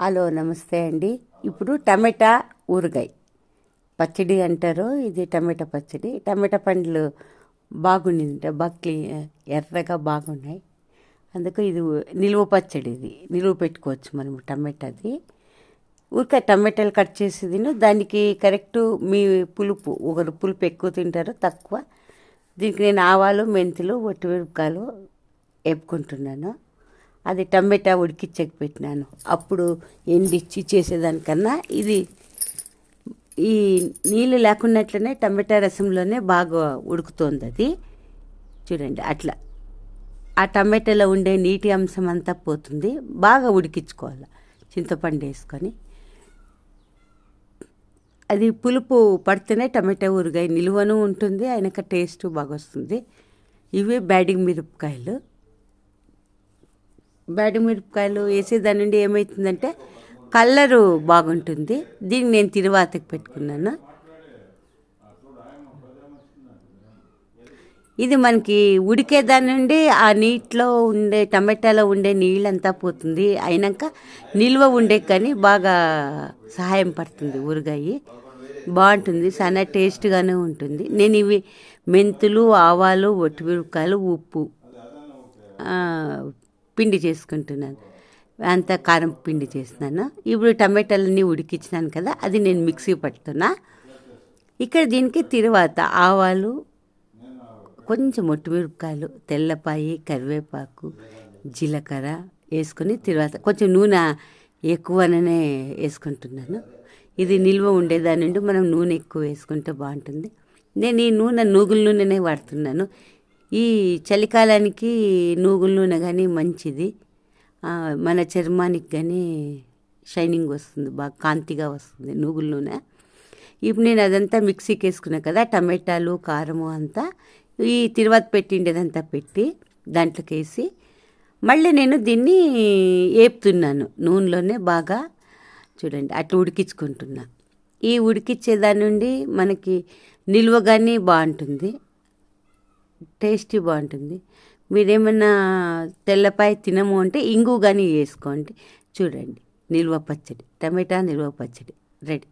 Hello నమస్తే అండి. ఇప్పుడు టమాటా ఊరగాయ పచ్చడి అంటారు. ఇది టమాటా పచ్చడి. టమాటా పండ్లు బాగుండింది, బాగా ఎర్రగా బాగున్నాయి. అందుకు ఇది నిలువ పచ్చడి. ఇది నిలువ పెట్టుకోవచ్చు మనం. టమాటాది ఊరికే టమాటాలు కట్ చేసి తిను. దానికి కరెక్ట్ మీ పులుపు, ఒకరు పులుపు ఎక్కువ తింటారు, తక్కువ. దీనికి నేను ఆవాలు, మెంతులు, ఒట్టిమిరపకాయలు వేపుకుంటున్నాను. అది టమాటా ఉడికిచ్చకి పెట్టినాను. అప్పుడు ఎండిచ్చి చేసేదానికన్నా ఇది ఈ నీళ్ళు లేకున్నట్లనే టమాటా రసంలోనే బాగా ఉడుకుతోంది. అది చూడండి, అట్లా ఆ టమాటాలో ఉండే నీటి అంశం అంతా పోతుంది. బాగా ఉడికించుకోవాలి చింతపండు వేసుకొని. అది పులుపు పడితేనే టమాటా ఊరగాయ నిలువను ఉంటుంది, ఆయనక టేస్ట్ బాగా వస్తుంది. ఇవే బ్యాడింగ్ మిరపకాయలు. మిరపకాయలు వేసేదాని నుండి ఏమవుతుందంటే కలరు బాగుంటుంది. దీన్ని నేను తిరువాతకి పెట్టుకున్నాను. ఇది మనకి ఉడికేదాని నుండి ఆ నీటిలో ఉండే టమాటాలో ఉండే నీళ్ళంతా పోతుంది. అయినాక నిల్వ ఉండే కానీ బాగా సహాయం పడుతుంది. ఊరగాయ బాగుంటుంది, చాలా టేస్ట్గానే ఉంటుంది. నేను ఇవి మెంతులు, ఆవాలు, ఒట్టిమిరపకాయలు, ఉప్పు పిండి చేసుకుంటున్నాను. అంతా కారం పిండి చేస్తున్నాను. ఇప్పుడు టమాటాలన్నీ ఉడికించినాను కదా, అది నేను మిక్సీ పడుతున్నా. ఇక్కడ దీనికి తిరువాత ఆవాలు, కొంచెం ఒట్టిమిరపకాయలు, తెల్లపాయి, కరివేపాకు, జీలకర్ర వేసుకొని తిరువాత కొంచెం నూనె ఎక్కువనే వేసుకుంటున్నాను. ఇది నిల్వ ఉండేదాని నుండి మనం నూనె ఎక్కువ వేసుకుంటే బాగుంటుంది. నేను ఈ నూనె నూగుల నూనెనే వాడుతున్నాను. ఈ చలికాలానికి నూగుల నూనె కానీ మంచిది. మన చర్మానికి కానీ షైనింగ్ వస్తుంది, బాగా కాంతిగా వస్తుంది నూగుల నూనె. ఇప్పుడు నేను అదంతా మిక్సీకి వేసుకున్నా కదా, టమాటాలు, కారము అంతా ఈ తిరువాత పెట్టిండేదంతా పెట్టి దాంట్లోకి వేసి మళ్ళీ నేను దీన్ని వేపుతున్నాను నూనెలోనే. బాగా చూడండి, అట్లా ఉడికించుకుంటున్నా. ఈ ఉడికించేదాని నుండి మనకి నిల్వ కానీ బాగుంటుంది, టేస్టీ బాగుంటుంది. మీరేమన్నా తెల్లపాయ తినము అంటే ఇంగు కానీ వేసుకోండి. చూడండి, నిల్వ పచ్చడి, టమాటా నిల్వ పచ్చడి రెడీ.